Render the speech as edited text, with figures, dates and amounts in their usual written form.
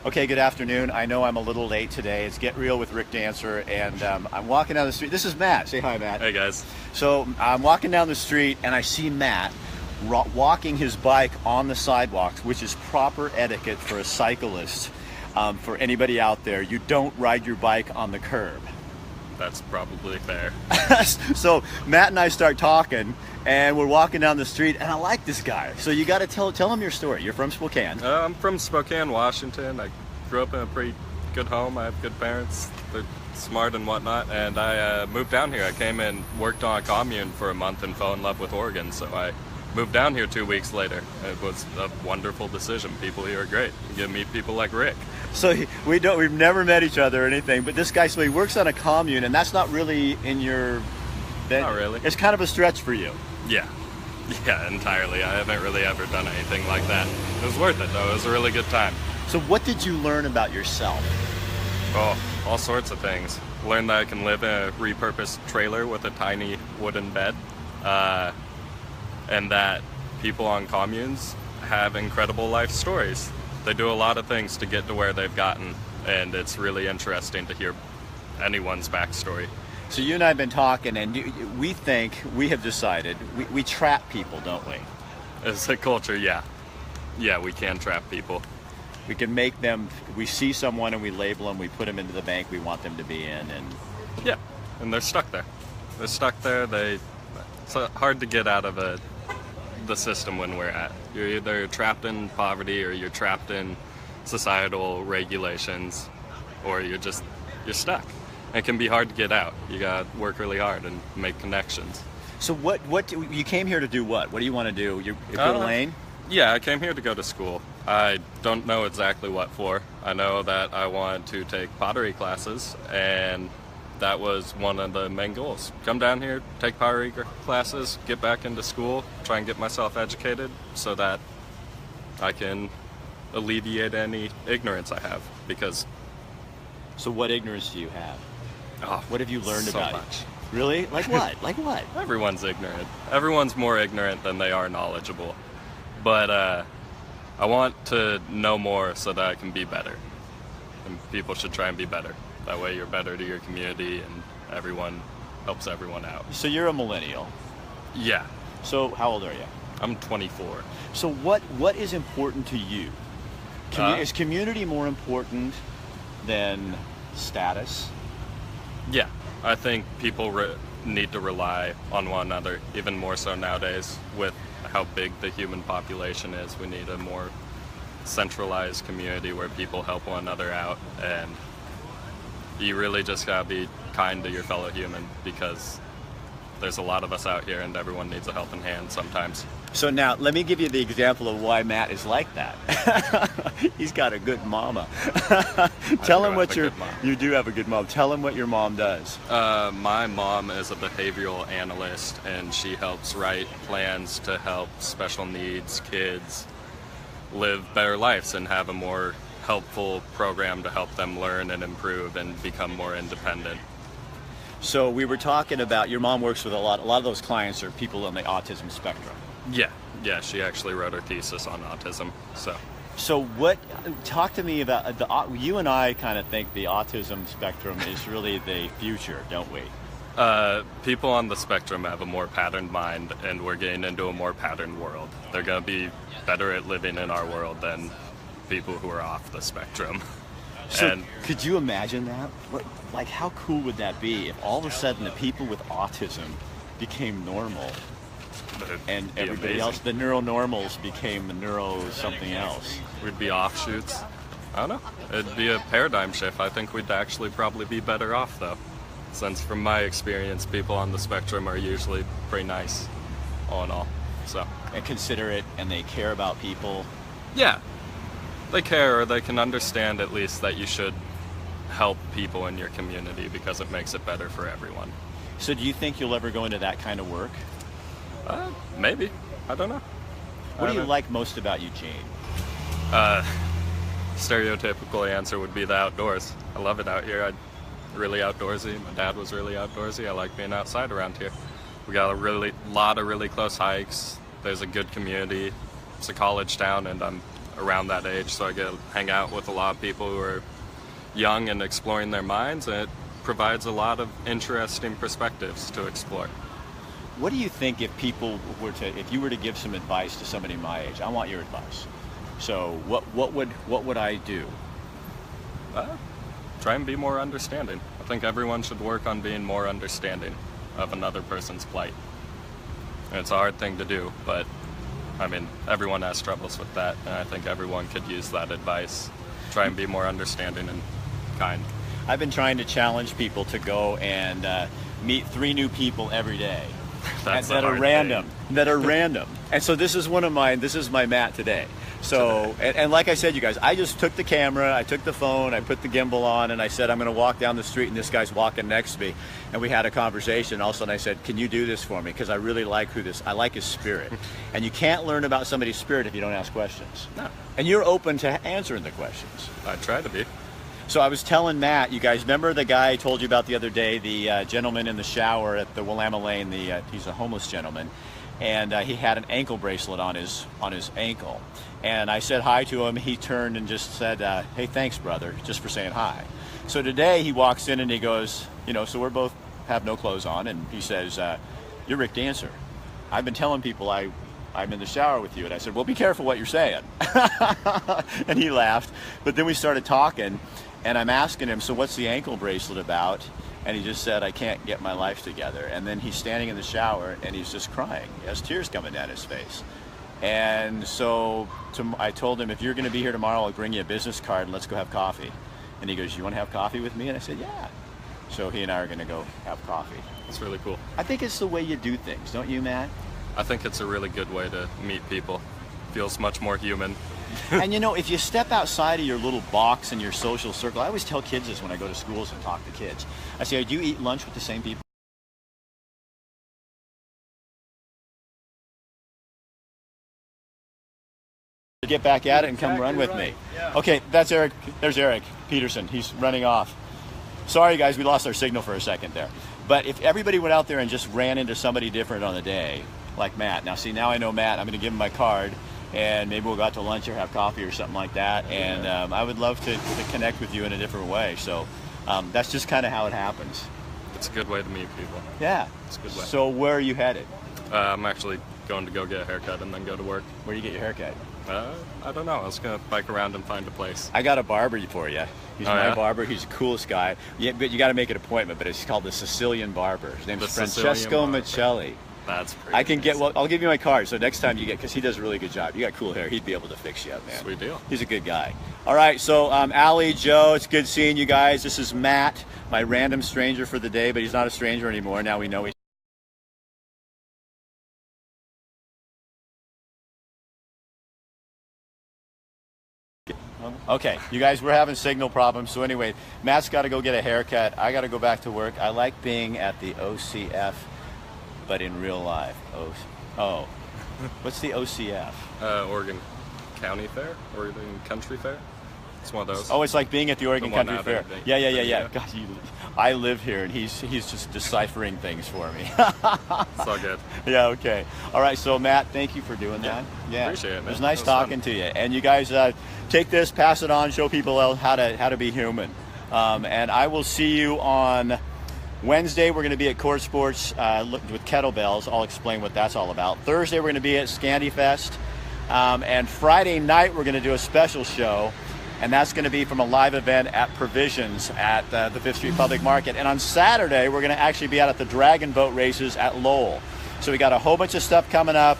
Okay, good afternoon. I know I'm a little late today. It's Get Real with Rick Dancer, and I'm walking down the street. This is Matt. Say hi, Matt. Hey, guys. So I'm walking down the street, and I see Matt walking his bike on the sidewalks, which is proper etiquette for a cyclist. For anybody out there, you don't ride your bike on the curb. That's probably fair. So Matt and I start talking, and we're walking down the street, and I like this guy. So you got to tell him your story. You're from Spokane. I'm from Spokane, Washington. I grew up in a pretty good home. I have good parents. They're smart and whatnot. And I moved down here. I came and worked on a commune for a month and fell in love with Oregon. So I moved down here 2 weeks later. It was a wonderful decision. People here are great. You get to meet people like Rick. So we've never met each other or anything, but this guy, so he works on a commune, and that's not really in your... Not really. It's kind of a stretch for you. Yeah, entirely. I haven't really ever done anything like that. It was worth it, though. It was a really good time. So what did you learn about yourself? Oh, all sorts of things. Learned that I can live in a repurposed trailer with a tiny wooden bed, and that people on communes have incredible life stories. They do a lot of things to get to where they've gotten, and it's really interesting to hear anyone's backstory. So you and I have been talking, and we have decided, we trap people, don't we? As a culture, yeah. Yeah, we can trap people. We can make them, we see someone and we label them, we put them into the bank we want them to be in, and... Yeah, and they're stuck there. They're stuck there. It's hard to get out of the system when we're at. You're either trapped in poverty, or you're trapped in societal regulations, or you're stuck. It can be hard to get out. You gotta work really hard and make connections. So you came here to do what? What do you want to do? You go to Lane? Yeah, I came here to go to school. I don't know exactly what for. I know that I wanted to take pottery classes, and that was one of the main goals. Come down here, take pottery classes, get back into school, try and get myself educated so that I can alleviate any ignorance I have. Because... So what ignorance do you have? Oh, what have you learned so about much. it? Really? Like what? Like what? Everyone's ignorant. Everyone's more ignorant than they are knowledgeable. But I want to know more so that I can be better. And people should try and be better. That way you're better to your community, and everyone helps everyone out. So you're a millennial. Yeah. So how old are you? I'm 24. So what is important to you? Is community more important than status? Yeah. I think people need to rely on one another, even more so nowadays with how big the human population is. We need a more centralized community where people help one another out, and you really just gotta be kind to your fellow human, because there's a lot of us out here and everyone needs a helping hand sometimes. So now, let me give you the example of why Matt is like that. He's got a good mama. Tell him what you do have a good mom. Tell him what your mom does. My mom is a behavioral analyst, and she helps write plans to help special needs kids live better lives and have a more helpful program to help them learn and improve and become more independent. So we were talking about, your mom works with a lot of those clients are people on the autism spectrum. Yeah, she actually wrote her thesis on autism. So talk to me about you and I kind of think the autism spectrum is really the future, don't we? People on the spectrum have a more patterned mind, and we're getting into a more patterned world. They're going to be better at living in our world than people who are off the spectrum. So could you imagine that? Like, how cool would that be if all of a sudden the people with autism became normal, and everybody else, the neuronormals, became the neuro something else? We'd be offshoots. I don't know. It'd be a paradigm shift. I think we'd actually probably be better off, though, since from my experience, people on the spectrum are usually pretty nice, all in all. So. And considerate, and they care about people. Yeah. They care, or they can understand at least that you should help people in your community because it makes it better for everyone. So do you think you'll ever go into that kind of work? Maybe. I don't know. What do you like most about Eugene? Stereotypical answer would be the outdoors. I love it out here. I'm really outdoorsy. My dad was really outdoorsy. I like being outside around here. We got a lot of really close hikes. There's a good community. It's a college town, and I'm around that age, so I get to hang out with a lot of people who are young and exploring their minds, and it provides a lot of interesting perspectives to explore. What do you think if if you were to give some advice to somebody my age? I want your advice. So what would I do? Try and be more understanding. I think everyone should work on being more understanding of another person's plight. And it's a hard thing to do, but I mean, everyone has troubles with that, and I think everyone could use that advice. Try and be more understanding and kind. I've been trying to challenge people to go and meet 3 new people every day. that are random. That are random. And so this is one of mine. This is my Matt today. So, and like I said, you guys, I just took the camera, I took the phone, I put the gimbal on, and I said, I'm going to walk down the street, and this guy's walking next to me. And we had a conversation. All of a sudden I said, can you do this for me? Because I really like I like his spirit. And you can't learn about somebody's spirit if you don't ask questions. No. And you're open to answering the questions. I try to be. So I was telling Matt, you guys remember the guy I told you about the other day, the gentleman in the shower at the Willamette Lane, he's a homeless gentleman, and he had an ankle bracelet on his ankle. And I said hi to him. He turned and just said, hey, thanks, brother, just for saying hi. So today he walks in and he goes, so we're both have no clothes on, and he says, you're Rick Dancer. I've been telling people I'm in the shower with you. And I said, well, be careful what you're saying. And he laughed. But then we started talking, and I'm asking him, so what's the ankle bracelet about? And he just said, I can't get my life together. And then he's standing in the shower, and he's just crying. He has tears coming down his face. And so I told him, if you're going to be here tomorrow, I'll bring you a business card, and let's go have coffee. And he goes, you want to have coffee with me? And I said, yeah. So he and I are going to go have coffee. That's really cool. I think it's the way you do things, don't you, Matt? I think it's a really good way to meet people. Feels much more human. And if you step outside of your little box and your social circle, I always tell kids this when I go to schools and talk to kids. I say, do you eat lunch with the same people? Get back at it and come run with me. Yeah. Okay, that's Eric. There's Eric Peterson. He's running off. Sorry, guys, we lost our signal for a second there. But if everybody went out there and just ran into somebody different on the day, like Matt. Now I know Matt. I'm going to give him my card, and maybe we'll go out to lunch or have coffee or something like that. And I would love to connect with you in a different way. So that's just kind of how it happens. It's a good way to meet people. Yeah. It's a good way. So where are you headed? I'm actually going to go get a haircut and then go to work. Where do you get your haircut? I don't know. I was going to bike around and find a place. I got a barber for you. He's my barber. He's the coolest guy. Yeah, but you got to make an appointment. But it's called the Sicilian Barber. His name is Francesco Michelli. That's pretty. I'll give you my card. So next time because he does a really good job. You got cool hair. He'd be able to fix you up, man. Sweet deal. He's a good guy. All right. So Allie, Joe, it's good seeing you guys. This is Matt, my random stranger for the day, but he's not a stranger anymore. Now we know each. Okay, you guys, we're having signal problems. So anyway, Matt's got to go get a haircut. I got to go back to work. I like being at the OCF, but in real life. Oh, what's the OCF? Oregon County Fair, Oregon Country Fair. It's one of those. Oh, it's like being at the Oregon Country Fair. Yeah. God, I live here, and he's just deciphering things for me. It's all good. Yeah, okay. All right, so Matt, thank you for doing that. Yeah, appreciate it, man. It was nice talking to you. And you guys take this, pass it on, show people how to be human. And I will see you on Wednesday. We're going to be at Court Sports with kettlebells. I'll explain what that's all about. Thursday, we're going to be at Scandy Fest. And Friday night, we're going to do a special show. And that's going to be from a live event at Provisions at the 5th Street Public Market. And on Saturday, we're going to actually be out at the Dragon Boat Races at Lowell. So we got a whole bunch of stuff coming up.